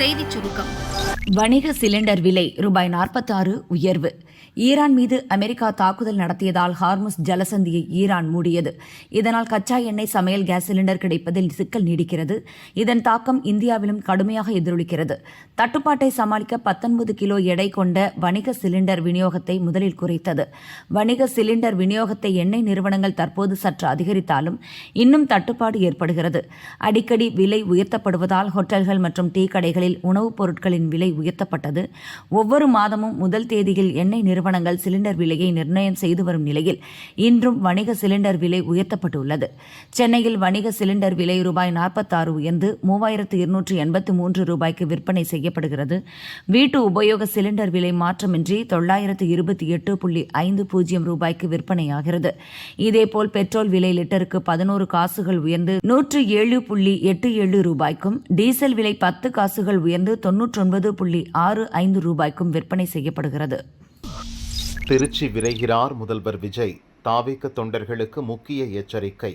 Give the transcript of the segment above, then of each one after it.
செய்திச் சுருக்கம். வணிக சிலிண்டர் விலை ரூபாய் 46 உயர்வு. ஈரான் மீது அமெரிக்கா தாக்குதல் நடத்தியதால் ஹார்முஸ் ஜலசந்தியை ஈரான் மூடியது. இதனால் கச்சா எண்ணெய், சமையல் கேஸ் சிலிண்டர் கிடைப்பதில் சிக்கல் நீடிக்கிறது. இதன் தாக்கம் இந்தியாவிலும் கடுமையாக எதிரொலிக்கிறது. தட்டுப்பாட்டை சமாளிக்க 19 கிலோ எடை கொண்ட வணிக சிலிண்டர் விநியோகத்தை முதலில் குறைத்தது. வணிக சிலிண்டர் விநியோகத்தை எண்ணெய் நிறுவனங்கள் தற்போது சற்று அதிகரித்தாலும் இன்னும் தட்டுப்பாடு ஏற்படுகிறது. அடிக்கடி விலை உயர்த்தப்படுவதால் ஹோட்டல்கள் மற்றும் டீ கடைகளில் உணவுப் பொருட்களின் விலை உயர்த்தப்பட்டது. ஒவ்வொரு மாதமும் முதல் தேதியில் எண்ணெய் நிறுவனங்கள் சிலிண்டர் விலையை நிர்ணயம் செய்து வரும் நிலையில் இன்றும் வணிக சிலிண்டர் விலை உயர்த்தப்பட்டுள்ளது. சென்னையில் வணிக சிலிண்டர் விலை ரூபாய் 46 உயர்ந்து 3283 ரூபாய்க்கு விற்பனை செய்யப்படுகிறது. வீட்டு உபயோக சிலிண்டர் விலை மாற்றமின்றி 928.50 ரூபாய்க்கு விற்பனையாகிறது. இதேபோல் பெட்ரோல் விலை லிட்டருக்கு 11 காசுகள் உயர்ந்து 107.87 ரூபாய்க்கும், டீசல் விலை 10 காசுகள் உயர்ந்து 99.65 ரூபாய்க்கும் விற்பனை செய்யப்படுகிறது. திருச்சி விரைகிறார் முதல்வர் விஜய். தாவேக தொண்டர்களுக்கு முக்கிய எச்சரிக்கை.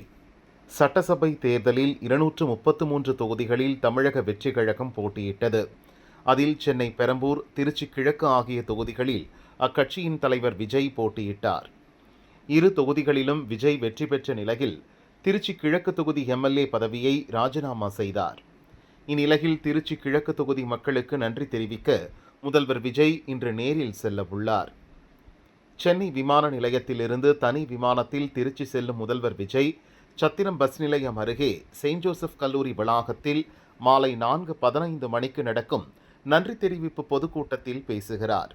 சட்டசபை தேர்தலில் 233 தொகுதிகளில் தமிழக வெற்றி கழகம் போட்டியிட்டது. அதில் சென்னை பெரம்பூர், திருச்சி கிழக்கு ஆகிய தொகுதிகளில் அக்கட்சியின் தலைவர் விஜய் போட்டியிட்டார். இரு தொகுதிகளிலும் விஜய் வெற்றி பெற்ற நிலையில் திருச்சி கிழக்கு தொகுதி எம்எல்ஏ பதவியை ராஜினாமா செய்தார். இந்நிலையில் திருச்சி கிழக்கு தொகுதி மக்களுக்கு நன்றி தெரிவிக்க முதல்வர் விஜய் இன்று நேரில் செல்ல உள்ளார். சென்னை விமான நிலையத்திலிருந்து தனி விமானத்தில் திருச்சி செல்லும் முதல்வர் விஜய் சத்திரம் பஸ் நிலையம் அருகே செயின்ட் ஜோசப் கல்லூரி வளாகத்தில் மாலை 4:15 மணிக்கு நடக்கும் நன்றி தெரிவிப்பு பொதுக்கூட்டத்தில் பேசுகிறார்.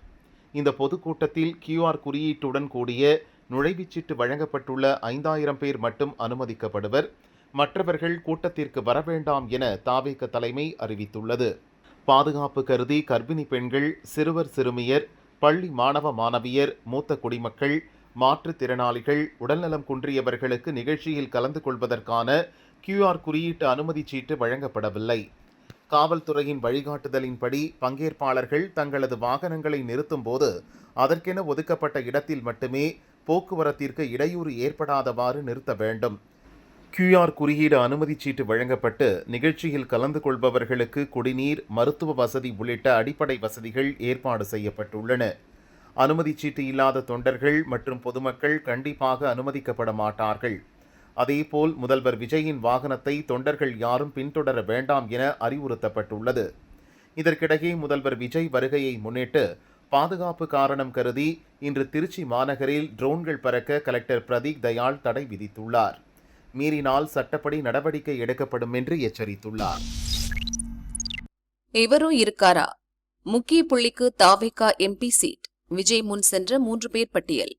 இந்த பொதுக்கூட்டத்தில் QR குறியீட்டுடன் கூடிய நுழைவுச்சீட்டு வழங்கப்பட்டுள்ள 5000 பேர் மட்டும் அனுமதிக்கப்படுவர். மற்றவர்கள் கூட்டத்திற்கு வரவேண்டாம் என தாவேக தலைமை அறிவித்துள்ளது. பாதுகாப்பு கருதி கர்ப்பிணி பெண்கள், சிறுவர் சிறுமியர், பள்ளி மாணவ மாணவியர், மூத்த குடிமக்கள், மாற்றுத்திறனாளிகள், உடல்நலம் குன்றியவர்களுக்கு நிகழ்ச்சியில் கலந்து கொள்வதற்கான QR குறியீட்டு அனுமதி சீட்டு வழங்கப்படவில்லை. காவல்துறையின் வழிகாட்டுதலின்படி பங்கேற்பாளர்கள் தங்களது வாகனங்களை நிறுத்தும் போது அதற்கென ஒதுக்கப்பட்ட இடத்தில் மட்டுமே போக்குவரத்திற்கு இடையூறு ஏற்படாதவாறு நிறுத்த வேண்டும். QR குறியீடு அனுமதி சீட்டு வழங்கப்பட்டு நிகழ்ச்சியில் கலந்து கொள்பவர்களுக்கு குடிநீர், மருத்துவ வசதி உள்ளிட்ட அடிப்படை வசதிகள் ஏற்பாடு செய்யப்பட்டுள்ளன. அனுமதி சீட்டு இல்லாத தொண்டர்கள் மற்றும் பொதுமக்கள் கண்டிப்பாக அனுமதிக்கப்பட மாட்டார்கள். அதேபோல் முதல்வர் விஜயின் வாகனத்தை தொண்டர்கள் யாரும் பின்தொடர வேண்டாம் என அறிவுறுத்தப்பட்டுள்ளது. இதற்கிடையே முதல்வர் விஜய் வருகையை முன்னிட்டு பாதுகாப்பு காரணம் கருதி இன்று திருச்சி மாநகரில் ட்ரோன்கள் பறக்க கலெக்டர் பிரதீக் தயாள் தடை விதித்துள்ளார். மீறினால் சட்டப்படி நடவடிக்கை எடுக்கப்படும் என்று எச்சரித்துள்ளார். இவரும் இருக்காரா? முக்கிய புள்ளிக்கு தாவேகா MP சீட். விஜய் முன் சென்ற 3 பேர் பட்டியல்.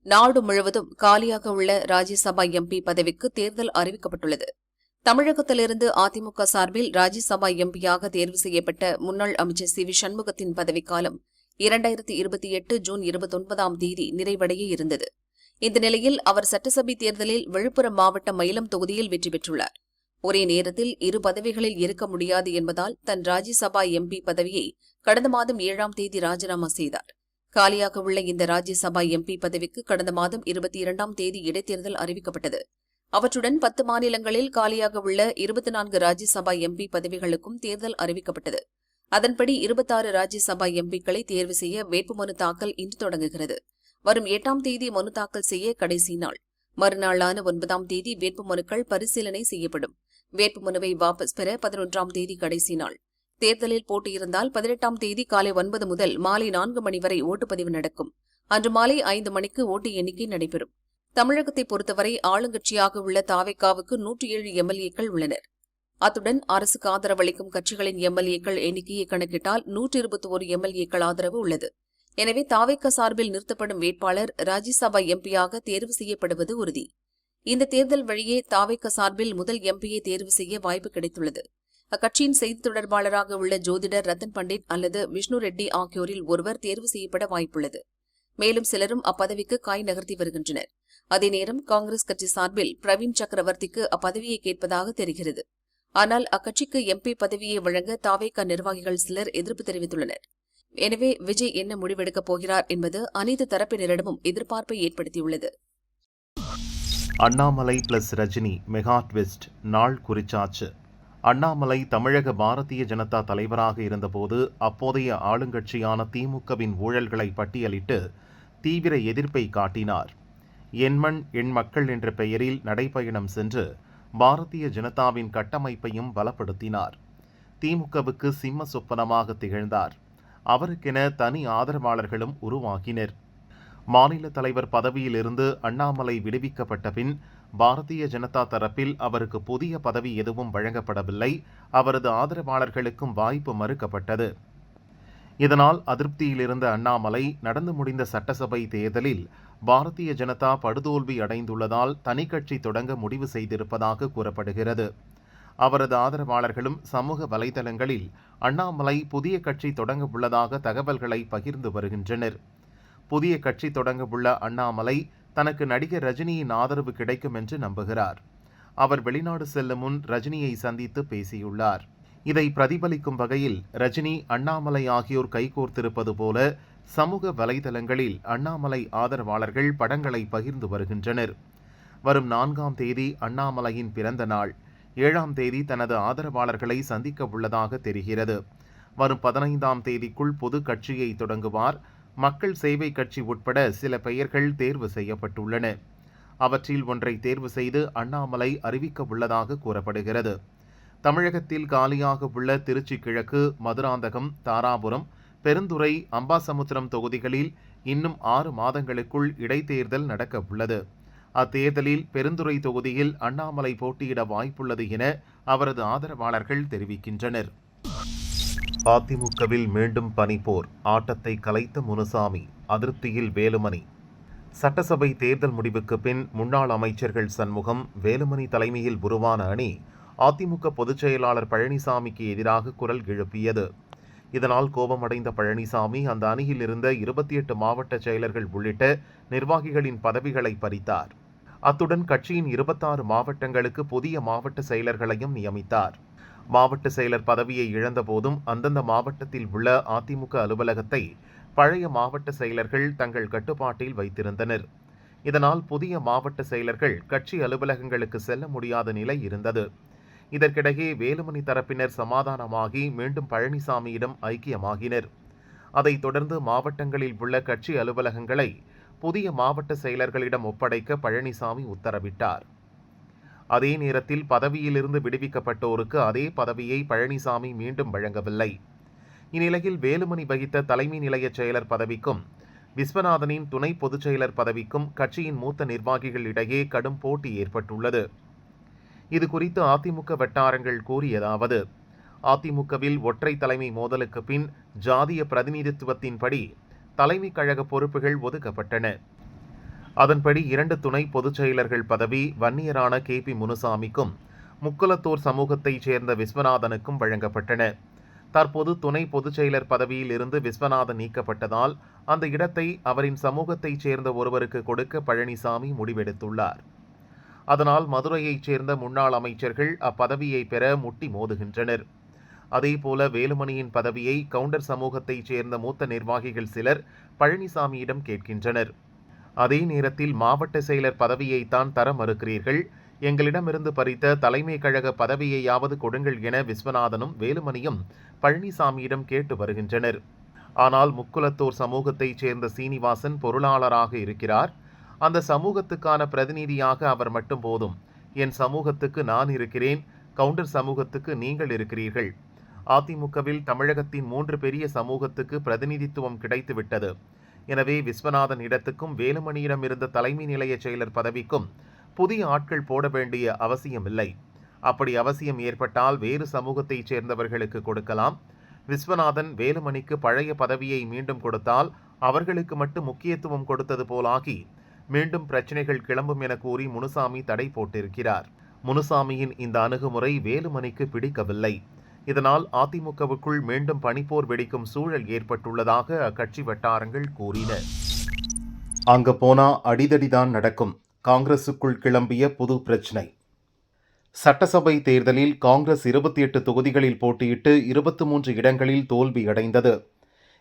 நாடு முழுவதும் காலியாக உள்ள ராஜ்யசபா MP பதவிக்கு தேர்தல் அறிவிக்கப்பட்டுள்ளது. தமிழகத்திலிருந்து அதிமுக சார்பில் ராஜ்யசபா MP-யாக தேர்வு செய்யப்பட்ட முன்னாள் அமைச்சர் CV சண்முகத்தின் பதவிக்காலம் 2028 ஜூன் 29ஆம் தேதி நிறைவடைய இருந்தது. இந்த நிலையில் அவர் சட்டசபை தேர்தலில் விழுப்புரம் மாவட்ட மயிலம் தொகுதியில் வெற்றி பெற்றுள்ளார். ஒரே நேரத்தில் 2 பதவிகளில் இருக்க முடியாது என்பதால் தன் ராஜ்யசபா MP பதவியை கடந்த மாதம் 7ஆம் தேதி ராஜினாமா செய்தார். காலியாக உள்ள இந்த ராஜ்யசபா MP பதவிக்கு கடந்த மாதம் 22ஆம் தேதி இடைத்தேர்தல் அறிவிக்கப்பட்டது. அவற்றுடன் 10 மாநிலங்களில் காலியாக உள்ள 24 ராஜ்யசபா MP பதவிகளுக்கும் தேர்தல் அறிவிக்கப்பட்டது. அதன்படி 26 ராஜ்யசபா MP-க்களை தேர்வு செய்ய வேட்புமனு தாக்கல் இன்று தொடங்குகிறது. வரும் 8ஆம் தேதி மனு தாக்கல் செய்ய கடைசி நாள். மறுநாளான 9ஆம் தேதி வேட்புமனுக்கள் பரிசீலனை செய்யப்படும். வேட்புமனுவை வாபஸ் பெற 11ஆம் தேதி கடைசி நாள். தேர்தலில் போட்டியிருந்தால் 18ஆம் தேதி காலை 9 முதல் மாலை 4 மணி வரை ஓட்டுப்பதிவு நடக்கும். அன்று மாலை 5 மணிக்கு ஓட்டு எண்ணிக்கை நடைபெறும். தமிழகத்தை பொறுத்தவரை ஆளுங்கட்சியாக உள்ள தாவேகாவுக்கு 107 MLA-க்கள் உள்ளனர். அத்துடன் அரசுக்கு ஆதரவளிக்கும் கட்சிகளின் MLA-க்கள் எண்ணிக்கையை கணக்கிட்டால் 121 MLA-க்கள் ஆதரவு உள்ளது. எனவே தாவேகா சார்பில் நிறுத்தப்படும் வேட்பாளர் ராஜ்யசபா MP-யாக தேர்வு செய்யப்படுவது உறுதி. இந்த தேர்தல் வழியே தாவேகா சார்பில் முதல் MP-யை தேர்வு செய்ய வாய்ப்பு கிடைத்துள்ளது. அக்கட்சியின் செய்தித் தொடர்பாளராக உள்ள ஜோதிடர் ரத்தன் பண்டிட் அல்லது விஷ்ணு ரெட்டி ஆகியோரில் ஒருவர் தேர்வு செய்யப்பட வாய்ப்புள்ளது. மேலும் சிலரும் அப்பதவிக்கு காய் நகர்த்தி வருகின்றனர். அதேநேரம் காங்கிரஸ் கட்சி சார்பில் பிரவீன் சக்கரவர்த்திக்கு அப்பதவியை கேட்பதாக தெரிகிறது. ஆனால் அக்கட்சிக்கு MP பதவியை வழங்க தாவேகா நிர்வாகிகள் சிலர் எதிர்ப்பு தெரிவித்துள்ளனர். எனவே விஜய் என்ன முடிவெடுக்கப் போகிறார் என்பது அனைத்து தரப்பினரிடமும் எதிர்பார்ப்பை ஏற்படுத்தியுள்ளது. Annamalai plus Rajini mega twist நாள் குறிச்சாச்சு. அண்ணாமலை தமிழக பாரதிய ஜனதா தலைவராக இருந்தபோது அப்போதைய ஆளுங்கட்சியான திமுகவின் ஊழல்களை பட்டியலிட்டு தீவிர எதிர்ப்பை காட்டினார். எண்மண் எண் மக்கள் என்ற பெயரில் நடைபயணம் சென்று பாரதிய ஜனதாவின் கட்டமைப்பையும் பலப்படுத்தினார். திமுகவுக்கு சிம்ம சொப்பனமாக திகழ்ந்தார். அவருக்கென தனி ஆதரவாளர்களும் உருவாகினர். மாநில தலைவர் பதவியிலிருந்து அண்ணாமலை விடுவிக்கப்பட்ட பின் பாரதிய ஜனதா தரப்பில் அவருக்கு புதிய பதவி எதுவும் வழங்கப்படவில்லை. அவரது ஆதரவாளர்களுக்கும் வாய்ப்பு மறுக்கப்பட்டது. இதனால் அதிருப்தியில் இருந்த அண்ணாமலை நடந்து முடிந்த சட்டசபை தேர்தலில் பாரதிய ஜனதா படுதோல்வி அடைந்துள்ளதால் தனி கட்சி தொடங்க முடிவு செய்திருப்பதாக கூறப்படுகிறது. அவரது ஆதரவாளர்களும் சமூக வலைதளங்களில் அண்ணாமலை புதிய கட்சி தொடங்க உள்ளதாக தகவல்களை பகிர்ந்து வருகின்றனர். புதிய கட்சி தொடங்க உள்ள அண்ணாமலை தனக்கு நடிகர் ரஜினியின் ஆதரவு கிடைக்கும் என்று நம்புகிறார். அவர் வெளிநாடு செல்லும் முன் ரஜினியை சந்தித்து பேசியுள்ளார். இதை பிரதிபலிக்கும் வகையில் ரஜினி அண்ணாமலை ஆகியோர் கைகோர்த்திருப்பது போல சமூக வலைதளங்களில் அண்ணாமலை ஆதரவாளர்கள் படங்களை பகிர்ந்து வருகின்றனர். வரும் 4ஆம் தேதி அண்ணாமலையின் பிறந்த நாள். 7ஆம் தேதி தனது ஆதரவாளர்களை சந்திக்க உள்ளதாக தெரிகிறது. வரும் 15ஆம் தேதிக்குள் பொது கட்சியை தொடங்குவார். மக்கள் சேவை கட்சி உட்பட சில பெயர்கள் தேர்வு செய்யப்பட்டுள்ளன. அவற்றில் ஒன்றை தேர்வு செய்து அண்ணாமலை அறிவிக்க உள்ளதாக கூறப்படுகிறது. தமிழகத்தில் காலியாக உள்ள திருச்சி கிழக்கு, மதுராந்தகம், தாராபுரம், பெருந்துறை, அம்பாசமுத்திரம் தொகுதிகளில் இன்னும் 6 மாதங்களுக்குள் இடைத்தேர்தல் நடக்க உள்ளது. அத்தேர்தலில் பெருந்துறை தொகுதியில் அண்ணாமலை போட்டியிட வாய்ப்புள்ளது என அவரது ஆதரவாளர்கள் தெரிவிக்கின்றனர். அதிமுகவில் மீண்டும் பனிப்போர். ஆட்டத்தை கலைத்த முனுசாமி, அதிருப்தியில் வேலுமணி. சட்டசபை தேர்தல் முடிவுக்கு பின் முன்னாள் அமைச்சர்கள் சண்முகம், வேலுமணி தலைமையில் உருவான அணி அதிமுக பொதுச் செயலாளர் பழனிசாமிக்கு எதிராக குரல் எழுப்பியது. இதனால் கோபமடைந்த பழனிசாமி அந்த அணியில் இருந்த 28 மாவட்ட செயலர்கள் உள்ளிட்ட நிர்வாகிகளின் பதவிகளை பறித்தார். அத்துடன் கட்சியின் 26 மாவட்டங்களுக்கு புதிய மாவட்ட செயலர்களையும் நியமித்தார். மாவட்ட செயலர் பதவியை இழந்த போதும் அந்தந்த மாவட்டத்தில் உள்ள அதிமுக அலுவலகத்தை பழைய மாவட்ட செயலர்கள் தங்கள் கட்டுப்பாட்டில் வைத்திருந்தனர். இதனால் புதிய மாவட்ட செயலர்கள் கட்சி அலுவலகங்களுக்கு செல்ல முடியாத நிலை இருந்தது. இதற்கிடையே வேலுமணி தரப்பினர் சமாதானமாகி மீண்டும் பழனிசாமியிடம் ஐக்கியமாகினர். அதைத் தொடர்ந்து மாவட்டங்களில் உள்ள கட்சி அலுவலகங்களை புதிய மாவட்ட செயலர்களிடம் ஒப்படைக்க பழனிசாமி உத்தரவிட்டார். அதே நேரத்தில் பதவியிலிருந்து விடுவிக்கப்பட்டோருக்கு அதே பதவியை பழனிசாமி மீண்டும் வழங்கவில்லை. இந்நிலையில் வேலுமணி வகித்த தலைமை நிலைய செயலர் பதவிக்கும் விஸ்வநாதனின் துணை பொதுச் செயலர் பதவிக்கும் கட்சியின் மூத்த நிர்வாகிகளிடையே கடும் போட்டி ஏற்பட்டுள்ளது. இதுகுறித்து அதிமுக வட்டாரங்கள் கூறியதாவது: அதிமுகவில் ஒற்றை தலைமை மோதலுக்கு பின் ஜாதிய பிரதிநிதித்துவத்தின்படி தலைமை கழக பொறுப்புகள் ஒதுக்கப்பட்டன. அதன்படி 2 துணை பொதுச் செயலர்கள் பதவி வன்னியரான KP முனுசாமிக்கும் முக்குலத்தோர் சமூகத்தைச் சேர்ந்த விஸ்வநாதனுக்கும் வழங்கப்பட்டன. தற்போது துணை பொதுச் செயலர் பதவியில் இருந்து விஸ்வநாதன் நீக்கப்பட்டதால் அந்த இடத்தை அவரின் சமூகத்தைச் சேர்ந்த ஒருவருக்கு கொடுக்க பழனிசாமி முடிவெடுத்துள்ளார். அதனால் மதுரையைச் சேர்ந்த முன்னாள் அமைச்சர்கள் அப்பதவியை பெற முட்டி மோதுகின்றனர். அதேபோல வேலுமணியின் பதவியை கவுண்டர் சமூகத்தைச் சேர்ந்த மூத்த நிர்வாகிகள் சிலர் பழனிசாமியிடம் கேட்கின்றனர். அதே நேரத்தில் மாவட்ட செயலர் பதவியைத்தான் தர மறுக்கிறீர்கள், எங்களிடமிருந்து பறித்த தலைமை கழக பதவியையாவது கொடுங்கள் என விஸ்வநாதனும் வேலுமணியும் பழனிசாமியிடம் கேட்டு வருகின்றனர். ஆனால் முக்குலத்தோர் சமூகத்தைச் சேர்ந்த சீனிவாசன் பொருளாளராக இருக்கிறார். அந்த சமூகத்துக்கான பிரதிநிதியாக அவர் மட்டும் போதும். என் சமூகத்துக்கு நான் இருக்கிறேன், கவுண்டர் சமூகத்துக்கு நீங்கள் இருக்கிறீர்கள். அதிமுகவில் தமிழகத்தின் 3 பெரிய சமூகத்துக்கு பிரதிநிதித்துவம் கிடைத்துவிட்டது. எனவே விஸ்வநாதன் இடத்துக்கும் வேலுமணியிடம் இருந்த தலைமை நிலைய செயலர் பதவிக்கும் புதிய ஆட்கள் போட வேண்டிய அவசியமில்லை. அப்படி அவசியம் ஏற்பட்டால் வேறு சமூகத்தைச் சேர்ந்தவர்களுக்கு கொடுக்கலாம். விஸ்வநாதன் வேலுமணிக்கு பழைய பதவியை மீண்டும் கொடுத்தால் அவர்களுக்கு மட்டும் முக்கியத்துவம் கொடுத்தது போலாகி மீண்டும் பிரச்சனைகள் கிளம்பும் என கூறி முனுசாமி தடை போட்டிருக்கிறார். முனுசாமியின் இந்த அணுகுமுறை வேலுமணிக்கு பிடிக்கவில்லை. இதனால் அதிமுகவுக்குள் மீண்டும் பனிப்போர் வெடிக்கும் சூழல் ஏற்பட்டுள்ளதாக அக்கட்சி வட்டாரங்கள் கூறின. அங்க போனா அடிதடிதான் நடக்கும். காங்கிரசுக்குள் கிளம்பிய புது பிரச்சினை. சட்டசபை தேர்தலில் காங்கிரஸ் 28 தொகுதிகளில் போட்டியிட்டு 23 இடங்களில் தோல்வியடைந்தது.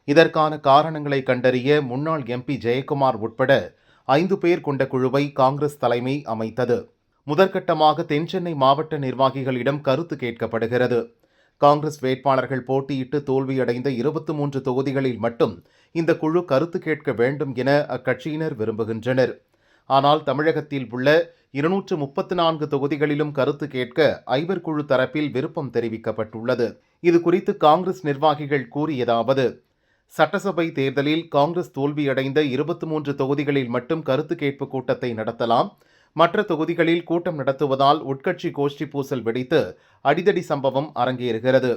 இதற்கான காரணங்களை கண்டறிய முன்னாள் MP ஜெயக்குமார் உட்பட 5 பேர் கொண்ட குழுவை காங்கிரஸ் தலைமை அமைத்தது. முதற்கட்டமாக தென்சென்னை மாவட்ட நிர்வாகிகளிடம் கருத்து கேட்கப்படுகிறது. காங்கிரஸ் வேட்பாளர்கள் போட்டியிட்டு தோல்வியடைந்த 23 தொகுதிகளில் மட்டும் இந்த குழு கருத்து கேட்க வேண்டும் என அக்கட்சியினர் விரும்புகின்றனர். ஆனால் தமிழகத்தில் உள்ள 234 தொகுதிகளிலும் கருத்து கேட்க ஐவர் குழு தரப்பில் விருப்பம் தெரிவிக்கப்பட்டுள்ளது. இது குறித்து காங்கிரஸ் நிர்வாகிகள் கூறியதாவது: சட்டசபை தேர்தலில் காங்கிரஸ் தோல்வியடைந்த 23 தொகுதிகளில் மட்டும் கருத்து கேட்பு கூட்டத்தை நடத்தலாம். மற்ற தொகுதிகளில் கூட்டம் நடத்துவதால் உட்கட்சி கோஷ்டி பூசல் வெடித்து அடிதடி சம்பவம் அரங்கேறுகிறது.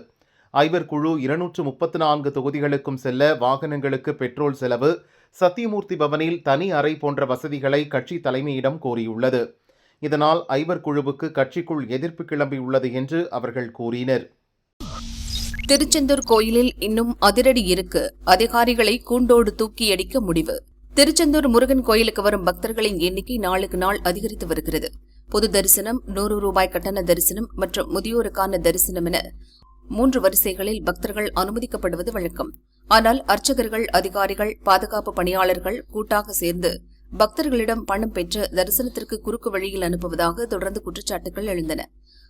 ஐவர் குழு 234 தொகுதிகளுக்கும் செல்ல வாகனங்களுக்கு பெட்ரோல் செலவு, சத்தியமூர்த்தி பவனில் தனி அறை போன்ற வசதிகளை கட்சி தலைமையிடம் கோரியுள்ளது. இதனால் ஐவர் குழுவுக்கு கட்சிக்குள் எதிர்ப்பு கிளம்பியுள்ளது என்று அவர்கள் கூறினர். திருச்செந்தூர் கோயிலில் இன்னும் அதிரடி இருக்கு, அதிகாரிகளை கூண்டோடு தூக்கியடிக்க முடிவு. திருச்செந்தூர் முருகன் கோயிலுக்கு வரும் பக்தர்களின் எண்ணிக்கை நாளுக்கு நாள் அதிகரித்து வருகிறது. பொது தரிசனம், 100 ரூபாய் கட்டண தரிசனம் மற்றும் முதியோருக்கான தரிசனம் என 3 வரிசைகளில் பக்தர்கள் அனுமதிக்கப்படுவது வழக்கம். ஆனால் அர்ச்சகர்கள், அதிகாரிகள், பாதுகாப்பு பணியாளர்கள் கூட்டாக சேர்ந்து பக்தர்களிடம் பணம் பெற்று தரிசனத்திற்கு குறுக்கு வழியில் அனுப்புவதாக தொடர்ந்து குற்றச்சாட்டுகள் எழுந்தன.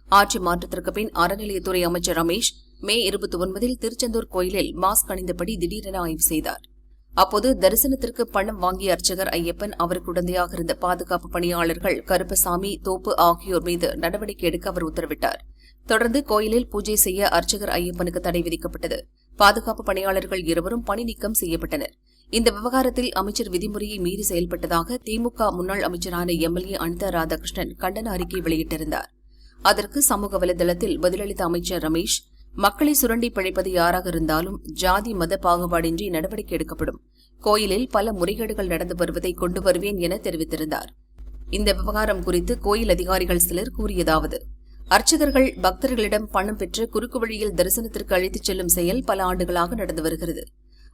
ஆட்சி மாற்றத்திற்கு பின் அறநிலையத்துறை அமைச்சர் ரமேஷ் மே 29 திருச்செந்தூர் கோயிலில் மாஸ்க் அணிந்தபடி திடீரென ஆய்வு செய்தார். அப்போது தரிசனத்திற்கு பணம் வாங்கிய அர்ச்சகர் ஐயப்பன், அவருக்கு உடந்தையாக இருந்த பாதுகாப்பு பணியாளர்கள் கருப்பசாமி, தோப்பு ஆகியோர் மீது நடவடிக்கை எடுக்க அவர் உத்தரவிட்டார். தொடர்ந்து கோயிலில் பூஜை செய்ய அர்ச்சகர் ஐயப்பனுக்கு தடை விதிக்கப்பட்டது. பாதுகாப்பு பணியாளர்கள் இருவரும் பணி நீக்கம் செய்யப்பட்டனர். இந்த விவகாரத்தில் அமைச்சர் விதிமுறையை மீறி செயல்பட்டதாக திமுக முன்னாள் அமைச்சரான எம்எல்ஏ அனிதா ராதாகிருஷ்ணன் கண்டன அறிக்கை வெளியிட்டிருந்தார். அதற்கு சமூக வலைதளத்தில் பதிலளித்த அமைச்சர் ரமேஷ், மக்களை சுரண்டி பிழைப்பது யாராக இருந்தாலும் ஜாதி மத பாகுபாடின்றி நடவடிக்கை எடுக்கப்படும். கோயிலில் பல முறைகேடுகள் நடந்து வருவதை கொண்டு வருவேன் என தெரிவித்திருந்தார். இந்த விவகாரம் குறித்து கோயில் அதிகாரிகள் சிலர் கூறியதாவது: அர்ச்சகர்கள் பக்தர்களிடம் பணம் பெற்று குறுக்கு வழியில் தரிசனத்திற்கு அழைத்துச் செல்லும் செயல் பல ஆண்டுகளாக நடந்து வருகிறது.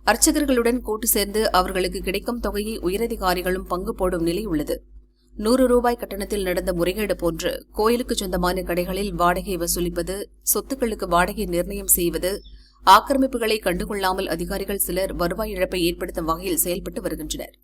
அர்ச்சகர்களுடன் கூட்டு சேர்ந்து அவர்களுக்கு கிடைக்கும் தொகையை உயரதிகாரிகளும் பங்கு போடும் நிலை உள்ளது. 100 ரூபாய் கட்டணத்தில் நடந்த முறைகேடு போன்று கோயிலுக்கு சொந்தமான கடைகளில் வாடகை வசூலிப்பது, சொத்துக்களுக்கு வாடகை நிர்ணயம் செய்வது, ஆக்கிரமிப்புகளை கண்டுகொள்ளாமல் அதிகாரிகள் சிலர் வருவாய் இழப்பை ஏற்படுத்தும் வகையில் செயல்பட்டு வருகின்றனர்.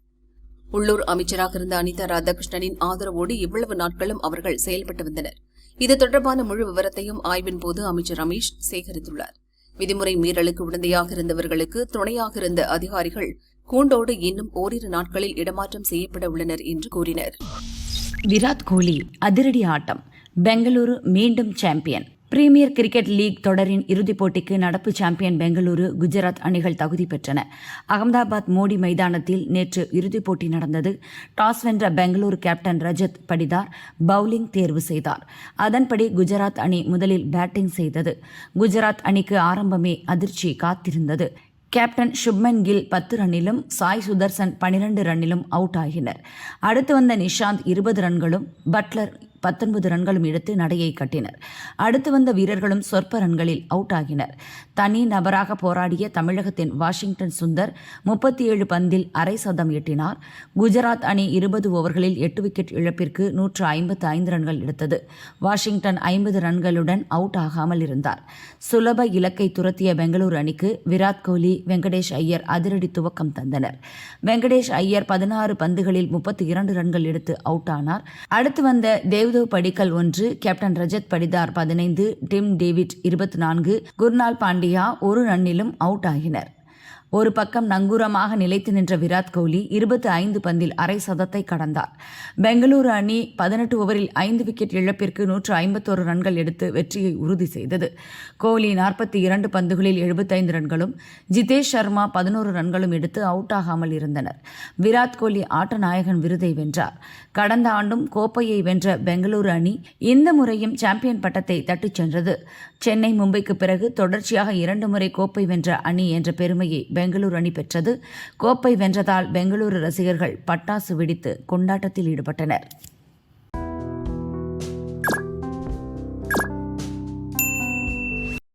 உள்ளூர் அமைச்சராக இருந்த அனிதா ராதாகிருஷ்ணனின் ஆதரவோடு இவ்வளவு நாட்களும் அவர்கள் செயல்பட்டு வந்தனர். இது தொடர்பான முழு விவரத்தையும் ஆய்வின் போது அமைச்சர் ரமேஷ் சேகரித்துள்ளார். விதிமுறை மீறலுக்கு உடந்தையாக இருந்தவர்களுக்கு துணையாக இருந்த அதிகாரிகள் கூண்டோடு இன்னும் ஓரிரு நாட்களில் இடமாற்றம் செய்யப்பட உள்ளனர் என்று கூறினர். விராட் கோலி அதிரடி ஆட்டம், பெங்களூரு மீண்டும் சாம்பியன். பிரீமியர் கிரிக்கெட் லீக் தொடரின் இறுதிப் போட்டிக்கு நடப்பு சாம்பியன் பெங்களூரு, குஜராத் அணிகள் தகுதி பெற்றன. அகமதாபாத் மோடி மைதானத்தில் நேற்று இறுதிப் போட்டி நடந்தது. டாஸ் வென்ற பெங்களூரு கேப்டன் ரஜத் படிதார் பவுலிங் தேர்வு செய்தார். அதன்படி குஜராத் அணி முதலில் பேட்டிங் செய்தது. குஜராத் அணிக்கு ஆரம்பமே அதிர்ச்சி காத்திருந்தது. கேப்டன் சுப்மன் கில் 10 ரன்னிலும், சாய் சுதர்சன் 12 ரன்னிலும் அவுட் ஆகினர். அடுத்து வந்த நிஷாந்த் 20 ரன்களும், பட்லர் 19 ரன்களும் எடுத்து நடையை கட்டினர். அடுத்து வந்த வீரர்களும் சொற்ப ரன்களில் அவுட் ஆகினர். தனி நபராக போராடிய தமிழகத்தின் வாஷிங்டன் சுந்தர் 37 பந்தில் அரை சதம் எட்டினார். குஜராத் அணி 20 ஓவர்களில் 8 விக்கெட் இழப்பிற்கு 155 ரன்கள் எடுத்தது. வாஷிங்டன் 50 ரன்களுடன் அவுட் ஆகாமல் இருந்தார். சுலப இலக்கை துரத்திய பெங்களூரு அணிக்கு விராட் கோலி, வெங்கடேஷ் ஐயர் அதிரடி துவக்கம் தந்தனர். வெங்கடேஷ் ஐயர் 16 பந்துகளில் 32 ரன்கள் எடுத்து அவுட் ஆனார். அடுத்து வந்த Devdutt Padikkal 1, captain Rajat Patidar 15, Tim David 24, Krunal Pandya 1 ரன்னிலும் அவுட் ஆகினர். ஒரு பக்கம் நங்கூரமாக நிலைத்து நின்ற விராட் கோலி 25 பந்தில் அரை சதத்தை கடந்தார். பெங்களூரு அணி 18 ஓவரில் 5 விக்கெட் இழப்பிற்கு 151 ரன்கள் எடுத்து வெற்றியை உறுதி செய்தது. கோலி 42 பந்துகளில் 75 ரன்களும், ஜிதேஷ் சர்மா 11 ரன்களும் எடுத்து அவுட் ஆகாமல் இருந்தனர். விராட் கோலி ஆட்ட நாயகன் விருதை வென்றார். கடந்த ஆண்டும் கோப்பையை வென்ற பெங்களூரு அணி இந்த முறையும் சாம்பியன் பட்டத்தை தட்டிச் சென்றது. சென்னை, மும்பைக்கு பிறகு தொடர்ச்சியாக 2 முறை கோப்பை வென்ற அணி என்ற பெருமையை பெங்களூரு அணி பெற்றது. கோப்பை வென்றதால் பெங்களூரு ரசிகர்கள் பட்டாசு வெடித்து கொண்டாட்டத்தில் ஈடுபட்டனர்.